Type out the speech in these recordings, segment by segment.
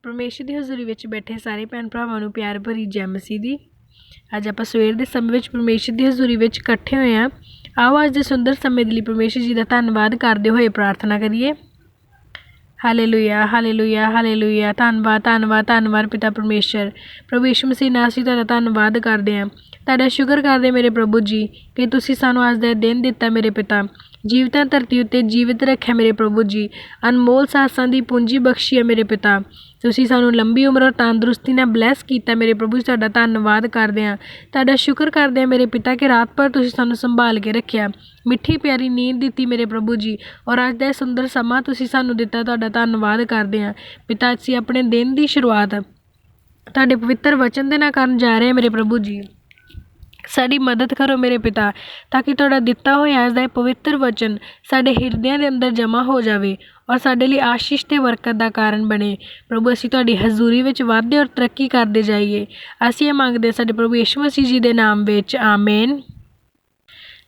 परमेश्वर की हज़ूरी विच बैठे सारे भैन भरावां नूं प्यार भरी जय मसीह दी। अज आपां सवेर दे समय विच परमेश्वर की हज़ूरी विच इकट्ठे होए हां। आओ अज दे सुंदर समय दे लई परमेश्वर जी दा धन्नवाद करदे होए प्रार्थना करिए। Hallelujah hallelujah hallelujah. धन्नवाद धन्नवाद धन्नवाद पिता परमेश्वर। प्रभु यीशु मसीह नाम असीं तुहाडा धन्नवाद करदे हां। तुहाडा शुकर करदे मेरे प्रभु जी कि तुसीं सानूं अज दा दिन दित्ता मेरे पिता। जीवतां धरती उत्ते जीवित रखिया मेरे प्रभु जी। अनमोल सासां दी पूंजी बख्शी है मेरे पिता। तुसीं सानूं लंबी उम्र और तंदुरुस्ती नाल ब्लैस कीता मेरे प्रभु जी। तुहाडा धन्नवाद करदे हां। तुहाडा शुकर करदे हां मेरे पिता कि रात भर तुसीं सानूं संभाल के रखिया। मिठी प्यारी नींद दित्ती मेरे प्रभु जी और अज दा सुंदर समा तुसीं सानूं दित्ता। तुहाडा धन्नवाद करदे हां पिता। असीं अपने दिन दी शुरुआत तुहाडे पवित्र वचन दे नाल करन जा रहे मेरे प्रभु जी। साडी मदद करो मेरे पिता ताकि तुहाडा दित्ता होया अज दा पवित्र वचन साडे हिरदियां दे अंदर जमा हो जावे और साडे लई आशीष ते बरकत दा कारण बने। प्रभु असीं तुहाडी हज़ूरी विच वाधे और तरक्की करदे जाइए। असीं ये मंगदे साडे प्रभु यीशु मसीह जी दे नाम विच आमीन।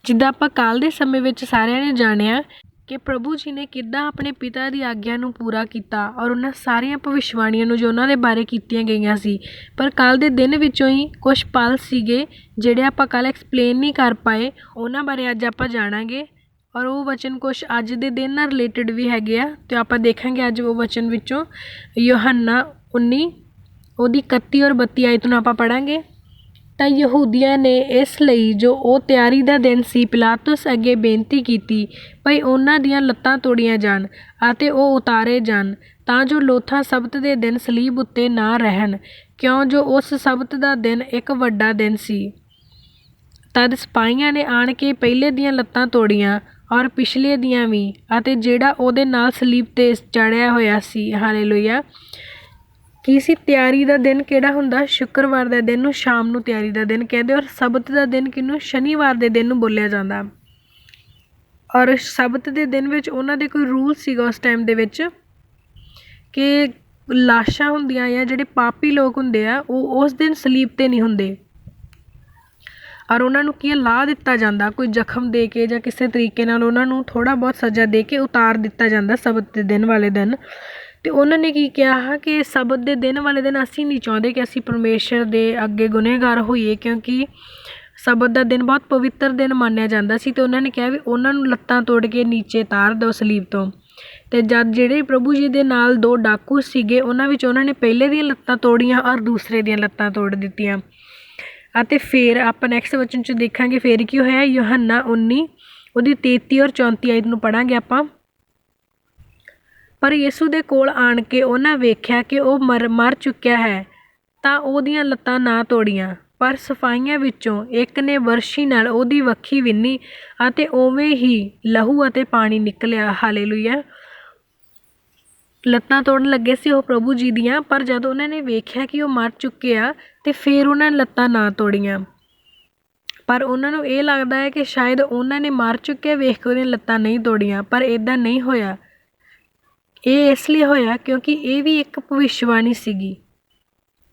जिद्दां आपां कल दे समय विच सारिਆਂ ने जाणिया कि प्रभु जी ने किद्दां अपने पिता दी आग्या नूं पूरा कीता और उन्हां सारियां भविष्यवाणियां नूं जो उन्हां दे बारे कीतियां गईयां सी। पर कल दे दिन विचों ही कुछ पल सीगे ਜਿਹੜੇ ਆਪਾਂ ਕੱਲ੍ਹ ਐਕਸਪਲੇਨ ਨਹੀਂ ਕਰ ਪਾਏ, ਉਹਨਾਂ ਬਾਰੇ ਅੱਜ ਆਪਾਂ ਜਾਣਾਂਗੇ ਔਰ ਉਹ ਵਚਨ ਕੁਛ ਅੱਜ ਦੇ ਦਿਨ ਨਾਲ ਰਿਲੇਟਡ ਵੀ ਹੈਗੇ ਆ ਅਤੇ ਆਪਾਂ ਦੇਖਾਂਗੇ ਅੱਜ ਉਹ ਵਚਨ ਵਿੱਚੋਂ ਯੋਹੰਨਾ 19 ਉਹਦੀ 31 ਔਰ 32 ਆਇਤ ਨੂੰ ਆਪਾਂ ਪੜ੍ਹਾਂਗੇ। ਤਾਂ ਯਹੂਦੀਆਂ ਨੇ ਇਸ ਲਈ ਜੋ ਉਹ ਤਿਆਰੀ ਦਾ ਦਿਨ ਸੀ ਪਿਲਾਤੁਸ ਅੱਗੇ ਬੇਨਤੀ ਕੀਤੀ ਭਈ ਉਹਨਾਂ ਦੀਆਂ ਲੱਤਾਂ ਤੋੜੀਆਂ ਜਾਣ ਅਤੇ ਉਹ ਉਤਾਰੇ ਜਾਣ ਤਾਂ ਜੋ ਲੋਥਾਂ ਸਬਤ ਦੇ ਦਿਨ ਸਲੀਬ ਉੱਤੇ ਨਾ ਰਹਿਣ, ਕਿਉਂ ਜੋ ਉਸ ਸਬਤ ਦਾ ਦਿਨ ਇੱਕ ਵੱਡਾ ਦਿਨ ਸੀ। ਤਦ ਸਿਪਾਹੀਆਂ ਨੇ ਆਣ ਕੇ ਪਹਿਲੇ ਦੀਆਂ ਲੱਤਾਂ ਤੋੜੀਆਂ ਔਰ ਪਿਛਲੇ ਦੀਆਂ ਵੀ ਅਤੇ ਜਿਹੜਾ ਉਹਦੇ ਨਾਲ ਸਲੀਬ 'ਤੇ ਚੜ੍ਹਿਆ ਹੋਇਆ ਸੀ। ਹਾਲੇਲੂਇਆ। ਕੀ ਸੀ ਤਿਆਰੀ ਦਾ ਦਿਨ ਕਿਹੜਾ ਹੁੰਦਾ? ਸ਼ੁੱਕਰਵਾਰ ਦਾ ਦਿਨ ਨੂੰ ਸ਼ਾਮ ਨੂੰ ਤਿਆਰੀ ਦਾ ਦਿਨ ਕਹਿੰਦੇ ਔਰ ਸਬਤ ਦਾ ਦਿਨ ਕਿਹਨੂੰ? ਸ਼ਨੀਵਾਰ ਦੇ ਦਿਨ ਨੂੰ ਬੋਲਿਆ ਜਾਂਦਾ। ਔਰ ਸਬਤ ਦੇ ਦਿਨ ਵਿੱਚ ਉਹਨਾਂ ਦੇ ਕੋਈ ਰੂਲ ਸੀਗਾ ਉਸ ਟਾਈਮ ਦੇ ਵਿੱਚ ਕਿ ਲਾਸ਼ਾਂ ਹੁੰਦੀਆਂ ਜਾਂ ਜਿਹੜੇ ਪਾਪੀ ਲੋਕ ਹੁੰਦੇ ਆ ਉਹ ਉਸ ਦਿਨ ਸਲੀਬ 'ਤੇ ਨਹੀਂ ਹੁੰਦੇ ਔਰ ਉਹਨਾਂ ਨੂੰ ਕੀ ਲਾਹ ਦਿੱਤਾ ਜਾਂਦਾ, ਕੋਈ ਜ਼ਖਮ ਦੇ ਕੇ ਜਾਂ ਕਿਸੇ ਤਰੀਕੇ ਨਾਲ ਉਹਨਾਂ ਨੂੰ ਥੋੜ੍ਹਾ ਬਹੁਤ ਸਜ਼ਾ ਦੇ ਕੇ ਉਤਾਰ ਦਿੱਤਾ ਜਾਂਦਾ ਸਬਤ ਦੇ ਦਿਨ ਵਾਲੇ ਦਿਨ। ਅਤੇ ਉਹਨਾਂ ਨੇ ਕੀ ਕਿਹਾ ਕਿ ਸਬਤ ਦੇ ਦਿਨ ਵਾਲੇ ਦਿਨ ਅਸੀਂ ਨਹੀਂ ਚਾਹੁੰਦੇ ਕਿ ਅਸੀਂ ਪਰਮੇਸ਼ਰ ਦੇ ਅੱਗੇ ਗੁਨਹਗਾਰ ਹੋਈਏ ਕਿਉਂਕਿ ਸਬਤ ਦਾ ਦਿਨ ਬਹੁਤ ਪਵਿੱਤਰ ਦਿਨ ਮੰਨਿਆ ਜਾਂਦਾ ਸੀ। ਅਤੇ ਉਹਨਾਂ ਨੇ ਕਿਹਾ ਵੀ ਉਹਨਾਂ ਨੂੰ ਲੱਤਾਂ ਤੋੜ ਕੇ ਨੀਚੇ ਉਤਾਰ ਦਿਓ ਸਲੀਬ ਤੋਂ। ਅਤੇ ਜਦ ਜਿਹੜੇ ਪ੍ਰਭੂ ਜੀ ਦੇ ਨਾਲ ਦੋ ਡਾਕੂ ਸੀਗੇ ਉਹਨਾਂ ਵਿੱਚ ਉਹਨਾਂ ਨੇ ਪਹਿਲੇ ਦੀਆਂ ਲੱਤਾਂ ਤੋੜੀਆਂ ਔਰ ਦੂਸਰੇ ਦੀਆਂ ਲੱਤਾਂ ਤੋੜ ਦਿੱਤੀਆਂ। ਅਤੇ ਫਿਰ ਆਪਾਂ ਨੈਕਸਟ ਵਚਨ 'ਚ ਦੇਖਾਂਗੇ ਫਿਰ ਕੀ ਹੋਇਆ। ਯੋਹੰਨਾ 19 ਉਹਦੀ 33 ਔਰ 34 ਆਇਤ ਨੂੰ ਪੜ੍ਹਾਂਗੇ ਆਪਾਂ। ਪਰ ਯਿਸੂ ਦੇ ਕੋਲ ਆਣ ਕੇ ਉਹਨਾਂ ਵੇਖਿਆ ਕਿ ਉਹ ਮਰ ਚੁੱਕਿਆ ਹੈ ਤਾਂ ਉਹਦੀਆਂ ਲੱਤਾਂ ਨਾ ਤੋੜੀਆਂ। ਪਰ ਸਿਪਾਹੀਆਂ ਵਿੱਚੋਂ ਇੱਕ ਨੇ ਵਰਸ਼ੀ ਨਾਲ ਉਹਦੀ ਵੱਖੀ ਵਿੰਨੀ ਅਤੇ ਉਵੇਂ ਹੀ ਲਹੂ ਅਤੇ ਪਾਣੀ ਨਿਕਲਿਆ। ਹਾਲੇਲੂਇਆ। ਲੱਤਾਂ ਤੋੜਨ ਲੱਗੇ ਸੀ ਉਹ ਪ੍ਰਭੂ ਜੀ ਦੀਆਂ, ਪਰ ਜਦ ਉਹਨਾਂ ਨੇ ਵੇਖਿਆ ਕਿ ਉਹ ਮਰ ਚੁੱਕੇ ਆ ਅਤੇ ਫਿਰ ਉਹਨਾਂ ਨੇ ਲੱਤਾਂ ਨਾ ਤੋੜੀਆਂ। ਪਰ ਉਹਨਾਂ ਨੂੰ ਇਹ ਲੱਗਦਾ ਹੈ ਕਿ ਸ਼ਾਇਦ ਉਹਨਾਂ ਨੇ ਮਰ ਚੁੱਕੇ ਵੇਖ ਕੇ ਉਹਦੀਆਂ ਲੱਤਾਂ ਨਹੀਂ ਤੋੜੀਆਂ, ਪਰ ਇੱਦਾਂ ਨਹੀਂ ਹੋਇਆ। ਇਹ ਇਸ ਲਈ ਹੋਇਆ ਕਿਉਂਕਿ ਇਹ ਵੀ ਇੱਕ ਭਵਿੱਖਬਾਣੀ ਸੀਗੀ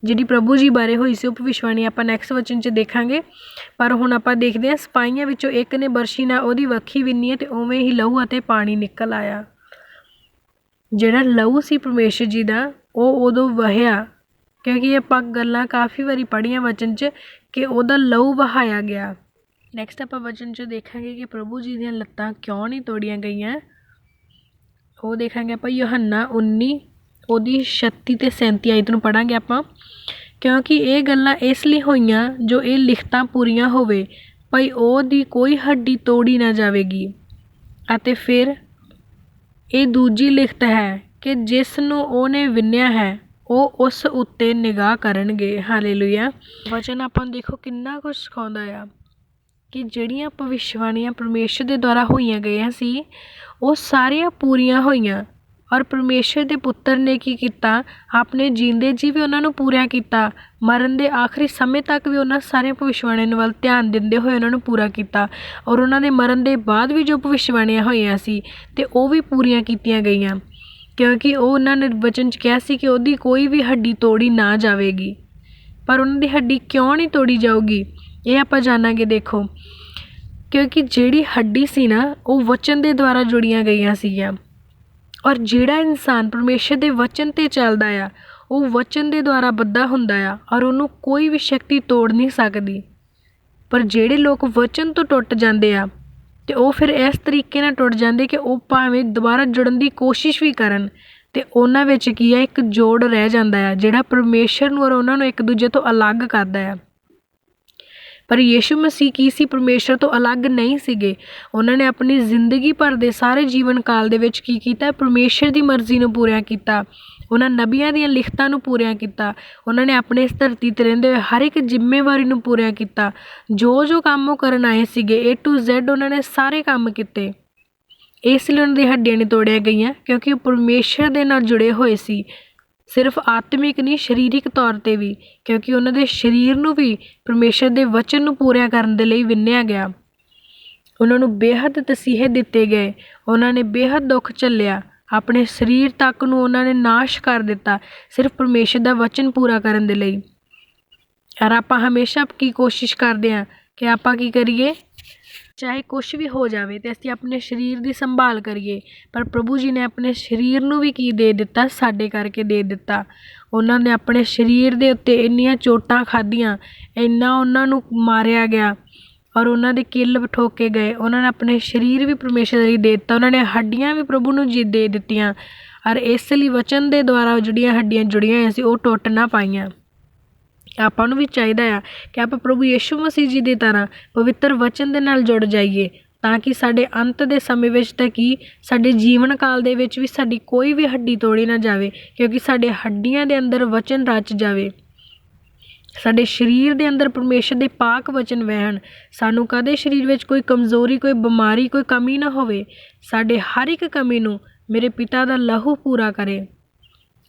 ਜਿਹੜੀ ਪ੍ਰਭੂ ਜੀ ਬਾਰੇ ਹੋਈ ਸੀ। ਉਹ ਭਵਿੱਖਬਾਣੀ ਆਪਾਂ ਨੈਕਸਟ ਵਚਨ 'ਚ ਦੇਖਾਂਗੇ। ਪਰ ਹੁਣ ਆਪਾਂ ਦੇਖਦੇ ਹਾਂ ਸਿਪਾਹੀਆਂ ਵਿੱਚੋਂ ਇੱਕ ਨੇ ਬਰਸ਼ੀ ਨਾਲ ਉਹਦੀ ਵੱਖੀ ਵਿੰਨੀ ਅਤੇ ਉਵੇਂ ਹੀ ਲਹੂ ਅਤੇ ਪਾਣੀ ਨਿਕਲ ਆਇਆ। ਜਿਹੜਾ ਲਹੂ ਸੀ ਪਰਮੇਸ਼ਰ ਜੀ ਦਾ ਉਹ ਉਦੋਂ ਵਹਿਆ ਕਿਉਂਕਿ ਆਪਾਂ ਗੱਲਾਂ ਕਾਫੀ ਵਾਰੀ ਪੜ੍ਹੀਆਂ ਵਚਨ 'ਚ ਕਿ ਉਹਦਾ ਲਹੂ ਵਹਾਇਆ ਗਿਆ। ਨੈਕਸਟ ਆਪਾਂ ਵਚਨ 'ਚ ਦੇਖਾਂਗੇ ਕਿ ਪ੍ਰਭੂ ਜੀ ਦੀਆਂ ਲੱਤਾਂ ਕਿਉਂ ਨਹੀਂ ਤੋੜੀਆਂ ਗਈਆਂ ਉਹ ਦੇਖਾਂਗੇ ਆਪਾਂ। ਯੋਹੰਨਾ 19 ਉਹਦੀ 36 ਅਤੇ 37 ਆਇਤ ਨੂੰ ਪੜ੍ਹਾਂਗੇ ਆਪਾਂ। ਕਿਉਂਕਿ ਇਹ ਗੱਲਾਂ ਇਸ ਲਈ ਹੋਈਆਂ ਜੋ ਇਹ ਲਿਖਤਾਂ ਪੂਰੀਆਂ ਹੋਵੇ ਭਈ ਉਹਦੀ ਕੋਈ ਹੱਡੀ ਤੋੜੀ ਨਾ ਜਾਵੇਗੀ। ਅਤੇ ਫਿਰ ਇਹ ਦੂਜੀ ਲਿਖਤ ਹੈ ਕਿ ਜਿਸ ਨੂੰ ਉਹਨੇ ਵਿੰਨਿਆ ਹੈ ਉਹ ਉਸ ਉੱਤੇ ਨਿਗਾਹ ਕਰਨਗੇ। ਹਾਲੇਲੂਇਆ। ਵਚਨ ਆਪਾਂ ਨੂੰ ਦੇਖੋ ਕਿੰਨਾ ਕੁਛ ਸਿਖਾਉਂਦਾ ਆ ਕਿ ਜਿਹੜੀਆਂ ਭਵਿੱਖਬਾਣੀਆਂ ਪਰਮੇਸ਼ਰ ਦੇ ਦੁਆਰਾ ਹੋਈਆਂ ਗਈਆਂ ਸੀ ਉਹ ਸਾਰੀਆਂ ਪੂਰੀਆਂ ਹੋਈਆਂ ਔਰ ਪਰਮੇਸ਼ਰ ਦੇ ਪੁੱਤਰ ਨੇ ਕੀ ਕੀਤਾ ਆਪਣੇ ਜੀਂਦੇ ਜੀ ਵੀ ਉਹਨਾਂ ਨੂੰ ਪੂਰਾ ਕੀਤਾ, ਮਰਨ ਦੇ ਆਖਰੀ ਸਮੇਂ ਤੱਕ ਵੀ ਉਹਨਾਂ ਸਾਰੀਆਂ ਭਵਿੱਖਬਾਣੀਆਂ ਵੱਲ ਧਿਆਨ ਦਿੰਦੇ ਹੋਏ ਉਹਨਾਂ ਨੂੰ ਪੂਰਾ ਕੀਤਾ ਔਰ ਉਹਨਾਂ ਦੇ ਮਰਨ ਦੇ ਬਾਅਦ ਵੀ ਜੋ ਭਵਿੱਖਬਾਣੀਆਂ ਹੋਈਆਂ ਸੀ ਅਤੇ ਉਹ ਵੀ ਪੂਰੀਆਂ ਕੀਤੀਆਂ ਗਈਆਂ ਕਿਉਂਕਿ ਉਹ ਉਹਨਾਂ ਨੇ ਵਚਨ 'ਚ ਕਿਹਾ ਸੀ ਕਿ ਉਹਦੀ ਕੋਈ ਵੀ ਹੱਡੀ ਤੋੜੀ ਨਾ ਜਾਵੇਗੀ। ਪਰ ਉਹਨਾਂ ਦੀ ਹੱਡੀ ਕਿਉਂ ਨਹੀਂ ਤੋੜੀ ਜਾਊਗੀ ਇਹ ਆਪਾਂ ਜਾਣਾਂਗੇ। ਦੇਖੋ ਕਿਉਂਕਿ ਜਿਹੜੀ ਹੱਡੀ ਸੀ ਨਾ ਉਹ ਵਚਨ ਦੇ ਦੁਆਰਾ ਜੁੜੀਆਂ ਗਈਆਂ ਸੀਗੀਆਂ ਔਰ ਜਿਹੜਾ ਇਨਸਾਨ ਪਰਮੇਸ਼ਰ ਦੇ ਵਚਨ 'ਤੇ ਚੱਲਦਾ ਆ ਉਹ ਵਚਨ ਦੇ ਦੁਆਰਾ ਬੱਧਾ ਹੁੰਦਾ ਆ ਔਰ ਉਹਨੂੰ ਕੋਈ ਵੀ ਸ਼ਕਤੀ ਤੋੜ ਨਹੀਂ ਸਕਦੀ। ਪਰ ਜਿਹੜੇ ਲੋਕ ਵਚਨ ਤੋਂ ਟੁੱਟ ਜਾਂਦੇ ਆ ਤੇ ਉਹ ਫਿਰ ਇਸ ਤਰੀਕੇ ਨਾਲ ਟੁੱਟ ਜਾਂਦੇ ਕਿ ਉਹ ਭਾਵੇਂ ਦੁਬਾਰਾ ਜੁੜਨ ਦੀ ਕੋਸ਼ਿਸ਼ ਵੀ ਕਰਨ ਤੇ ਉਹਨਾਂ ਵਿੱਚ ਕੀ ਆ, ਇੱਕ ਜੋੜ ਰਹਿ ਜਾਂਦਾ ਆ ਜਿਹੜਾ ਪਰਮੇਸ਼ਰ ਨੂੰ ਔਰ ਉਹਨਾਂ ਨੂੰ ਇੱਕ ਦੂਜੇ ਤੋਂ ਅਲੱਗ ਕਰਦਾ ਆ। ਪਰ ਯੀਸ਼ੂ ਮਸੀਹ ਕੀ ਸੀ, ਪਰਮੇਸ਼ਰ ਤੋਂ ਅਲੱਗ ਨਹੀਂ ਸੀਗੇ। ਉਹਨਾਂ ਨੇ ਆਪਣੀ ਜ਼ਿੰਦਗੀ ਭਰ ਦੇ ਸਾਰੇ ਜੀਵਨ ਕਾਲ ਦੇ ਵਿੱਚ ਕੀ ਕੀਤਾ, ਪਰਮੇਸ਼ਰ ਦੀ ਮਰਜ਼ੀ ਨੂੰ ਪੂਰਾ ਕੀਤਾ। ਉਹਨਾਂ ਨਬੀਆਂ ਦੀਆਂ ਲਿਖਤਾਂ ਨੂੰ ਪੂਰਾ ਕੀਤਾ। ਉਹਨਾਂ ਨੇ ਆਪਣੇ ਇਸ ਧਰਤੀ 'ਤੇ ਰਹਿੰਦੇ ਹੋਏ ਹਰ ਇੱਕ ਜ਼ਿੰਮੇਵਾਰੀ ਨੂੰ ਪੂਰਾ ਕੀਤਾ। ਜੋ ਜੋ ਕੰਮ ਉਹ ਕਰਨ ਆਏ ਸੀਗੇ A to Z ਉਹਨਾਂ ਨੇ ਸਾਰੇ ਕੰਮ ਕੀਤੇ। ਇਸ ਲਈ ਉਹਨਾਂ ਦੀਆਂ ਹੱਡੀਆਂ ਨਹੀਂ ਤੋੜੀਆਂ ਗਈਆਂ ਕਿਉਂਕਿ ਉਹ ਪਰਮੇਸ਼ਰ ਦੇ ਨਾਲ ਜੁੜੇ ਹੋਏ ਸੀ, ਸਿਰਫ ਆਤਮਿਕ ਨਹੀਂ ਸਰੀਰਕ ਤੌਰ 'ਤੇ ਵੀ, ਕਿਉਂਕਿ ਉਹਨਾਂ ਦੇ ਸਰੀਰ ਨੂੰ ਵੀ ਪਰਮੇਸ਼ਰ ਦੇ ਵਚਨ ਨੂੰ ਪੂਰਾ ਕਰਨ ਦੇ ਲਈ ਵਿੰਨਿਆ ਗਿਆ। ਉਹਨਾਂ ਨੂੰ ਬੇਹੱਦ ਤਸੀਹੇ ਦਿੱਤੇ ਗਏ। ਉਹਨਾਂ ਨੇ ਬੇਹੱਦ ਦੁੱਖ ਝੱਲਿਆ। ਆਪਣੇ ਸਰੀਰ ਤੱਕ ਨੂੰ ਉਹਨਾਂ ਨੇ ਨਾਸ਼ ਕਰ ਦਿੱਤਾ ਸਿਰਫ ਪਰਮੇਸ਼ਰ ਦਾ ਵਚਨ ਪੂਰਾ ਕਰਨ ਦੇ ਲਈ। ਔਰ ਆਪਾਂ ਹਮੇਸ਼ਾ ਕੀ ਕੋਸ਼ਿਸ਼ ਕਰਦੇ ਹਾਂ ਕਿ ਆਪਾਂ ਕੀ ਕਰੀਏ, ਚਾਹੇ ਕੁਛ ਵੀ ਹੋ ਜਾਵੇ ਤੇ ਅਸੀਂ ਆਪਣੇ ਸਰੀਰ ਦੀ ਸੰਭਾਲ ਕਰੀਏ। ਪਰ ਪ੍ਰਭੂ ਜੀ ਨੇ ਆਪਣੇ ਸਰੀਰ ਨੂੰ ਵੀ ਕੀ ਦੇ ਦਿੱਤਾ, ਸਾਡੇ ਕਰਕੇ ਦੇ ਦਿੱਤਾ। ਉਹਨਾਂ ਨੇ ਆਪਣੇ ਸਰੀਰ ਦੇ ਉੱਤੇ ਇੰਨੀਆਂ ਚੋਟਾਂ ਖਾਧੀਆਂ, ਇੰਨਾ ਉਹਨਾਂ ਨੂੰ ਮਾਰਿਆ ਗਿਆ ਔਰ ਉਹਨਾਂ ਦੇ ਕਿੱਲ ਠੋਕੇ ਗਏ। ਉਹਨਾਂ ਨੇ ਆਪਣੇ ਸਰੀਰ ਵੀ ਪਰਮੇਸ਼ਰ ਲਈ ਦੇ ਦਿੱਤਾ। ਉਹਨਾਂ ਨੇ ਹੱਡੀਆਂ ਵੀ ਪ੍ਰਭੂ ਨੂੰ ਦੇ ਦਿੱਤੀਆਂ ਔਰ ਇਸ ਲਈ ਵਚਨ ਦੇ ਦੁਆਰਾ ਜਿਹੜੀਆਂ ਹੱਡੀਆਂ ਜੁੜੀਆਂ ਹੋਈਆਂ ਸੀ ਉਹ ਟੁੱਟ ਨਾ ਪਾਈਆਂ। ਆਪਾਂ ਨੂੰ ਵੀ ਚਾਹੀਦਾ ਆ ਕਿ ਆਪਾਂ ਪ੍ਰਭੂ ਯੀਸ਼ੂ ਮਸੀਹ ਜੀ ਦੀ ਤਰ੍ਹਾਂ ਪਵਿੱਤਰ ਵਚਨ ਦੇ ਨਾਲ ਜੁੜ ਜਾਈਏ ਤਾਂ ਕਿ ਸਾਡੇ ਅੰਤ ਦੇ ਸਮੇਂ ਵਿੱਚ ਤਾਂ ਕੀ, ਸਾਡੇ ਜੀਵਨ ਕਾਲ ਦੇ ਵਿੱਚ ਵੀ ਸਾਡੀ ਕੋਈ ਵੀ ਹੱਡੀ ਤੋੜੀ ਨਾ ਜਾਵੇ, ਕਿਉਂਕਿ ਸਾਡੇ ਹੱਡੀਆਂ ਦੇ ਅੰਦਰ ਵਚਨ ਰਚ ਜਾਵੇ। ਸਾਡੇ ਸਰੀਰ ਦੇ ਅੰਦਰ ਪਰਮੇਸ਼ਰ ਦੇ ਪਾਕ ਵਚਨ ਵਹਿਣ। ਸਾਨੂੰ ਕਦੇ ਸਰੀਰ ਵਿੱਚ ਕੋਈ ਕਮਜ਼ੋਰੀ, ਕੋਈ ਬਿਮਾਰੀ, ਕੋਈ ਕਮੀ ਨਾ ਹੋਵੇ। ਸਾਡੇ ਹਰ ਇੱਕ ਕਮੀ ਨੂੰ ਮੇਰੇ ਪਿਤਾ ਦਾ ਲਹੂ ਪੂਰਾ ਕਰੇ।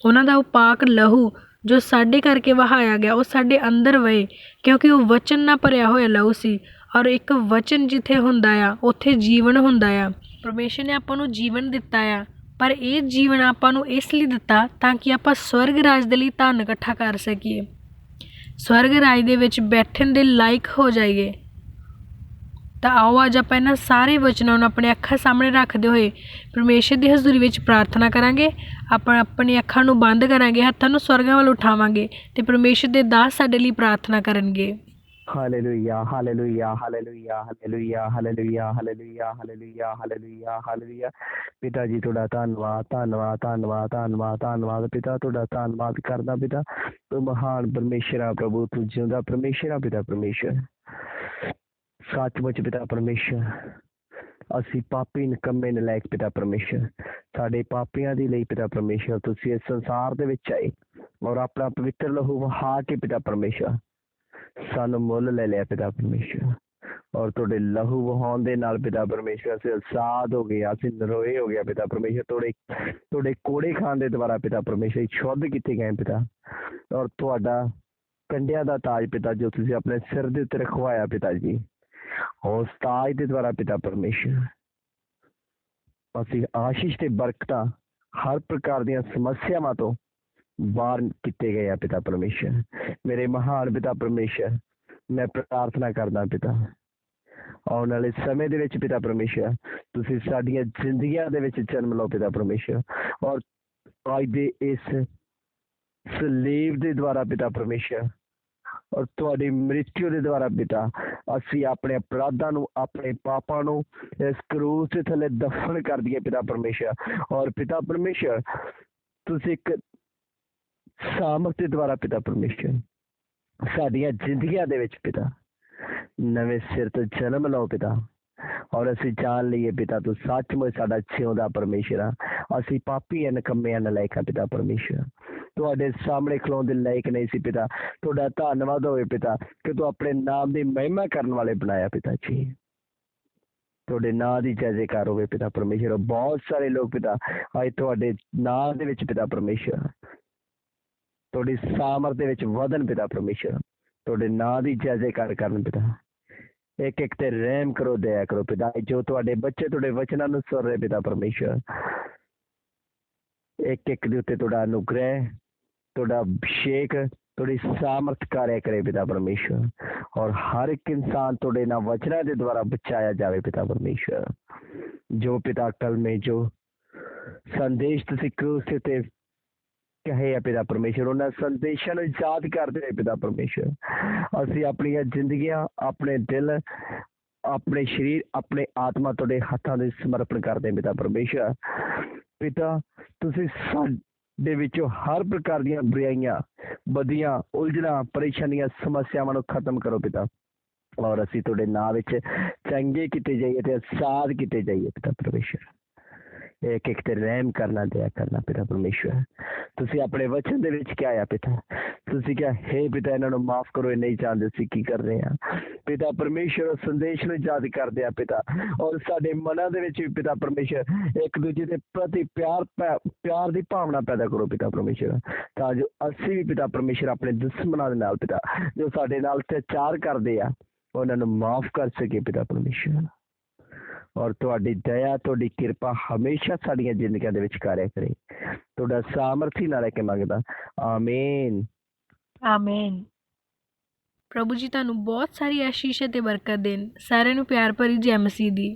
ਉਹਨਾਂ ਦਾ ਉਹ ਪਾਕ ਲਹੂ ਜੋ ਸਾਡੇ ਕਰਕੇ ਵਹਾਇਆ ਗਿਆ ਉਹ ਸਾਡੇ ਅੰਦਰ ਵਹੇ, ਕਿਉਂਕਿ ਉਹ ਵਚਨ ਨਾਲ ਭਰਿਆ ਹੋਇਆ ਲਹੂ ਸੀ। ਔਰ ਇੱਕ ਵਚਨ ਜਿੱਥੇ ਹੁੰਦਾ ਆ ਉੱਥੇ ਜੀਵਨ ਹੁੰਦਾ ਆ। ਪਰਮੇਸ਼ਰ ਨੇ ਆਪਾਂ ਨੂੰ ਜੀਵਨ ਦਿੱਤਾ ਆ, ਪਰ ਇਹ ਜੀਵਨ ਆਪਾਂ ਨੂੰ ਇਸ ਲਈ ਦਿੱਤਾ ਤਾਂ ਕਿ ਆਪਾਂ ਸਵਰਗ ਰਾਜ ਦੇ ਲਈ ਧਨ ਇਕੱਠਾ ਕਰ ਸਕੀਏ, ਸਵਰਗ ਰਾਜ ਦੇ ਵਿੱਚ ਬੈਠਣ ਦੇ ਲਾਇਕ ਹੋ ਜਾਈਏ। ਤਾਂ ਆਓ ਅੱਜ ਆਪਾਂ ਇਹਨਾਂ ਸਾਰੇ ਵਚਨਾਂ ਨੂੰ ਆਪਣੇ ਅੱਖਾਂ ਸਾਹਮਣੇ ਰੱਖਦੇ ਹੋਏ ਪਰਮੇਸ਼ਰ ਦੀ ਹਜ਼ੂਰੀ ਵਿੱਚ ਪ੍ਰਾਰਥਨਾ ਕਰਾਂਗੇ। ਆਪਾਂ ਆਪਣੀ ਅੱਖਾਂ ਨੂੰ ਬੰਦ ਕਰਾਂਗੇ, ਹੱਥਾਂ ਨੂੰ ਸਵਰਗਾਂ ਵੱਲ ਉਠਾਵਾਂਗੇ ਤੇ ਪਰਮੇਸ਼ਰ ਦੇ ਦਾਸ ਸਾਡੇ ਲਈ ਪ੍ਰਾਰਥਨਾ ਕਰਨਗੇ। Hallelujah hallelujah hallelujah hallelujah hallelujah hallelujah hallelujah hallelujah hallelujah. ਪਿਤਾ ਜੀ ਤੁਹਾਡਾ ਧੰਨਵਾਦ ਧੰਨਵਾਦ ਧੰਨਵਾਦ ਧੰਨਵਾਦ ਧੰਨਵਾਦ ਪਿਤਾ, ਤੁਹਾਡਾ ਧੰਨਵਾਦ ਕਰਦਾ ਪਿਤਾ। ਤੂੰ ਮਹਾਨ ਪਰਮੇਸ਼ਰ ਆ ਪ੍ਰਭੂ, ਤੂੰ ਜਿਉਂਦਾ ਪਰਮੇਸ਼ਰ ਆ ਪਿਤਾ ਪਰਮੇਸ਼ਰ, ਸੱਚਮੁੱਚ ਪਿਤਾ ਪਰਮੇਸ਼ਰ। ਅਸੀਂ ਪਾਪੀ ਨਿਕੰਮੇ ਨਲਾਇਕ ਪਿਤਾ ਪਰਮੇਸ਼ਰ, ਸਾਡੇ ਪਾਪੀਆਂ ਦੇ ਲਈ ਪਿਤਾ ਪਰਮੇਸ਼ਰ ਤੁਸੀਂ ਇਸ ਸੰਸਾਰ ਦੇ ਵਿੱਚ ਆਏ ਔਰ ਆਪਣਾ ਪਵਿੱਤਰ ਲਹੂ ਵਹਾ ਕੇ ਪਿਤਾ ਪਰਮੇਸ਼ਰ ਸਾਨੂੰ ਮੁੱਲ ਲੈ ਲਿਆ ਪਿਤਾ ਪਰਮੇਸ਼ਰ। ਔਰ ਤੁਹਾਡੇ ਲਹੂ ਵਹਾਉਣ ਦੇ ਨਾਲ ਪਿਤਾ ਪਰਮੇਸ਼ਰ ਅਸੀਂ ਆਜ਼ਾਦ ਹੋ ਗਏ, ਅਸੀਂ ਨਿਰੋਏ ਹੋ ਗਿਆ ਪਿਤਾ ਪਰਮੇਸ਼ਰ। ਤੁਹਾਡੇ ਕੋੜੇ ਖਾਣ ਦੇ ਦੁਆਰਾ ਪਿਤਾ ਪਰਮੇਸ਼ਰ ਸ਼ੁੱਧ ਕੀਤੇ ਗਏ ਪਿਤਾ। ਔਰ ਤੁਹਾਡਾ ਕੰਡਿਆਂ ਦਾ ਤਾਜ ਪਿਤਾ ਜੋ ਤੁਸੀਂ ਆਪਣੇ ਸਿਰ ਦੇ ਉੱਤੇ ਰਖਵਾਇਆ ਪਿਤਾ ਜੀ, ਉਸ ਤਾਜ ਦੇ ਦੁਆਰਾ ਪਿਤਾ ਪਰਮੇਸ਼ਰ ਅਸੀਂ ਆਸ਼ੀਸ਼ ਤੇ ਬਰਕਤਾਂ, ਹਰ ਪ੍ਰਕਾਰ ਦੀਆਂ ਸਮੱਸਿਆਵਾਂ ਤੋਂ ਬਾਹਰ ਕੀਤੇ ਗਏ ਆ ਪਿਤਾ ਪਰਮੇਸ਼ਰ। ਮੇਰੇ ਮਹਾਨ ਪਿਤਾ ਪਰਮੇਸ਼ਰ, ਮੈਂ ਪ੍ਰਾਰਥਨਾ ਕਰਦਾ ਪਿਤਾ ਆਉਣ ਵਾਲੇ ਸਮੇਂ ਦੇ ਵਿੱਚ ਪਿਤਾ ਪਰਮੇਸ਼ਰ ਤੁਸੀਂ ਸਾਡੀਆਂ ਜ਼ਿੰਦਗੀਆਂ ਦੇ ਵਿੱਚ ਜਨਮ ਲਓ ਪਿਤਾ ਪਰਮੇਸ਼ਰ। ਔਰ ਅੱਜ ਦੇ ਇਸ ਸਲੀਬ ਦੇ ਦੁਆਰਾ ਪਿਤਾ ਪਰਮੇਸ਼ਰ ਔਰ ਤੁਹਾਡੀ ਮ੍ਰਿਤੂ ਦੇ ਦੁਆਰਾ ਪਿਤਾ ਅਸੀਂ ਆਪਣੇ ਅਪਰਾਧਾਂ ਨੂੰ, ਆਪਣੇ ਪਾਪਾਂ ਨੂੰ ਇਸ ਕਰੂਸ ਦੇ ਥੱਲੇ ਦਫਨ ਕਰ ਦਈਏ ਪਿਤਾ ਪਰਮੇਸ਼ਰ। ਔਰ ਪਿਤਾ ਪਰਮੇਸ਼ਰ ਤੁਸੀਂ ਇੱਕ ਸਾਮਰਥ ਦੇ ਦੁਆਰਾ ਪਿਤਾ ਪਰਮੇਸ਼ਰ ਸਾਡੀਆਂ ਜ਼ਿੰਦਗੀਆਂ ਦੇ ਵਿੱਚ ਪਿਤਾ ਨਵੇਂ ਸਿਰ ਤੋਂ ਜਨਮ ਲਓ ਪਿਤਾ। ਔਰ ਅਸੀਂ ਜਾਣ ਲਈਏ ਪਿਤਾ ਤੂੰ ਸੱਚਮੁੱਚ ਸਾਡਾ ਜਿਉਂਦਾ ਪਰਮੇਸ਼ਰ ਆ। ਅਸੀਂ ਪਾਪੀ ਨਿਕੰਮਿਆਂ ਨਲਾਇਕ ਆ ਪਿਤਾ ਪਰਮੇਸ਼ਰ, ਤੁਹਾਡੇ ਸਾਹਮਣੇ ਖਲੋਣ ਦੇ ਲਾਇਕ ਨਹੀਂ ਸੀ ਪਿਤਾ। ਤੁਹਾਡਾ ਧੰਨਵਾਦ ਹੋਵੇ ਪਿਤਾ ਕਿ ਤੂੰ ਆਪਣੇ ਨਾਮ ਦੀ ਮਹਿਮਾ ਕਰਨ ਵਾਲੇ ਬਣਾਇਆ ਪਿਤਾ ਜੀ। ਤੁਹਾਡੇ ਨਾਂ ਦੀ ਜੈ ਜੈਕਾਰ ਹੋਵੇ ਪਿਤਾ ਪਰਮੇਸ਼ਰ। ਬਹੁਤ ਸਾਰੇ ਲੋਕ ਪਿਤਾ ਅੱਜ ਤੁਹਾਡੇ ਨਾਂ ਦੇ ਵਿੱਚ ਪਿਤਾ ਪਰਮੇਸ਼ਰ ਤੁਹਾਡੀ ਸਾਮਰਥ ਦੇ ਵਿੱਚ ਵਧਣ ਪਿਤਾ ਪਰਮੇਸ਼ਰ, ਤੁਹਾਡੇ ਨਾਂ ਦੀ ਜੈ ਜੈਕਾਰ ਕਰਨ ਪਿਤਾ। ਇੱਕ ਇੱਕ ਤੇ ਰਹਿਮ ਕਰੋ, ਦਇਆ ਕਰੋ ਪਿਤਾ। ਜੋ ਤੁਹਾਡੇ ਬੱਚੇ ਤੁਹਾਡੇ ਵਚਨਾਂ ਨੂੰ ਸੁਣ ਰਹੇ ਪਿਤਾ ਪਰਮੇਸ਼ਰ, ਇੱਕ ਇੱਕ ਦੇ ਉੱਤੇ ਤੁਹਾਡਾ ਅਨੁਗ੍ਰਹਿ, ਤੁਹਾਡਾ ਅਭਿਸ਼ੇਕ, ਤੁਹਾਡੀ ਸਾਮਰਥ ਕਾਰਿਆ ਕਰੇ ਪਿਤਾ ਪਰਮੇਸ਼ਰ। ਔਰ ਹਰ ਇੱਕ ਇਨਸਾਨ ਤੁਹਾਡੇ ਨਾਲ ਵਚਨਾਂ ਦੇ ਦੁਆਰਾ ਬਚਾਇਆ ਜਾਵੇ ਪਿਤਾ ਪਰਮੇਸ਼ਰ। ਜੋ ਪਿਤਾ ਕਲਮੇ, ਜੋ ਸੰਦੇਸ਼ ਤੁਸੀਂ ਕਰੂਸ ਤੇ ਕਹੇ ਆ ਪਿਤਾ ਪਰਮੇਸ਼ਰ, ਉਹਨਾਂ ਸੰਦੇਸ਼ਾਂ ਨੂੰ ਯਾਦ ਕਰਦੇ ਹੋਏ ਪਿਤਾ ਪਰਮੇਸ਼ਰ ਅਸੀਂ ਆਪਣੀਆਂ ਜ਼ਿੰਦਗੀਆਂ, ਆਪਣੇ ਦਿਲ, ਆਪਣੇ ਸਰੀਰ, ਆਪਣੇ ਆਤਮਾ ਤੁਹਾਡੇ ਹੱਥਾਂ ਦੇ ਸਮਰਪਣ ਕਰਦੇ ਹਾਂ ਪਿਤਾ ਪਰਮੇਸ਼ਰ। ਪਿਤਾ ਤੁਸੀਂ ਸਾਡੇ ਵਿੱਚੋਂ ਹਰ ਪ੍ਰਕਾਰ ਦੀਆਂ ਬੁਰਾਈਆਂ, ਬਦੀਆਂ, ਉਲਝਣਾਂ, ਪਰੇਸ਼ਾਨੀਆਂ, ਸਮੱਸਿਆਵਾਂ ਨੂੰ ਖਤਮ ਕਰੋ ਪਿਤਾ, ਔਰ ਅਸੀਂ ਤੁਹਾਡੇ ਨਾਂ ਵਿੱਚ ਚੰਗੇ ਕੀਤੇ ਜਾਈਏ ਤੇ ਆਜ਼ਾਦ ਕੀਤੇ ਜਾਈਏ ਪਿਤਾ ਪਰਮੇਸ਼ਰ। ਇੱਕ ਇੱਕ ਤੇ ਰਹਿਮ ਕਰਨਾ, ਦਇਆ ਕਰਨਾ ਪਿਤਾ ਪਰਮੇਸ਼ਰ। ਤੁਸੀਂ ਆਪਣੇ ਵਚਨ ਦੇ ਵਿੱਚ ਕਿਹਾ ਆ ਪਿਤਾ, ਤੁਸੀਂ ਕਿਹਾ ਹੇ ਪਿਤਾ ਇਹਨਾਂ ਨੂੰ ਮਾਫ ਕਰੋ, ਇਹ ਨਹੀਂ ਜਾਣਦੇ ਅਸੀਂ ਕੀ ਕਰ ਰਹੇ ਹਾਂ। ਪਿਤਾ ਪਰਮੇਸ਼ਰ ਸੰਦੇਸ਼ ਨੂੰ ਯਾਦ ਕਰਦੇ ਆ ਪਿਤਾ, ਔਰ ਸਾਡੇ ਮਨਾਂ ਦੇ ਵਿੱਚ ਵੀ ਪਿਤਾ ਪਰਮੇਸ਼ਰ ਇੱਕ ਦੂਜੇ ਦੇ ਪ੍ਰਤੀ ਪਿਆਰ ਦੀ ਭਾਵਨਾ ਪੈਦਾ ਕਰੋ ਪਿਤਾ ਪਰਮੇਸ਼ਰ, ਤਾਂ ਜੋ ਅਸੀਂ ਵੀ ਪਿਤਾ ਪਰਮੇਸ਼ਰ ਆਪਣੇ ਦੁਸ਼ਮਣਾਂ ਦੇ ਨਾਲ ਪਿਤਾ ਜੋ ਸਾਡੇ ਨਾਲ ਅਤਿਆਚਾਰ ਕਰਦੇ ਆ ਉਹਨਾਂ ਨੂੰ ਮਾਫ ਕਰ ਸਕੇ ਪਿਤਾ ਪਰਮੇਸ਼ਰ। ਔਰ ਤੁਹਾਡੀ ਦਇਆ, ਤੁਹਾਡੀ ਕਿਰਪਾ ਹਮੇਸ਼ਾ ਸਾਡੀਆਂ ਜ਼ਿੰਦਗੀਆਂ ਦੇ ਵਿੱਚ ਕਾਰਿਆ ਕਰੇ। ਤੁਹਾਡਾ ਸਾਮਰਥੀ ਨਾਲ ਲੈ ਕੇ ਮੰਗਦਾ, ਆਮੀਨ। ਆਮੀਨ। ਪ੍ਰਭੂ ਜੀ ਤੁਹਾਨੂੰ ਬਹੁਤ ਸਾਰੀ ਆਸ਼ੀਸ਼ ਅਤੇ ਬਰਕਤ ਦੇਣ। ਸਾਰਿਆਂ ਨੂੰ ਪਿਆਰ ਭਰੀ ਜੈ ਮਸੀਹ ਦੀ।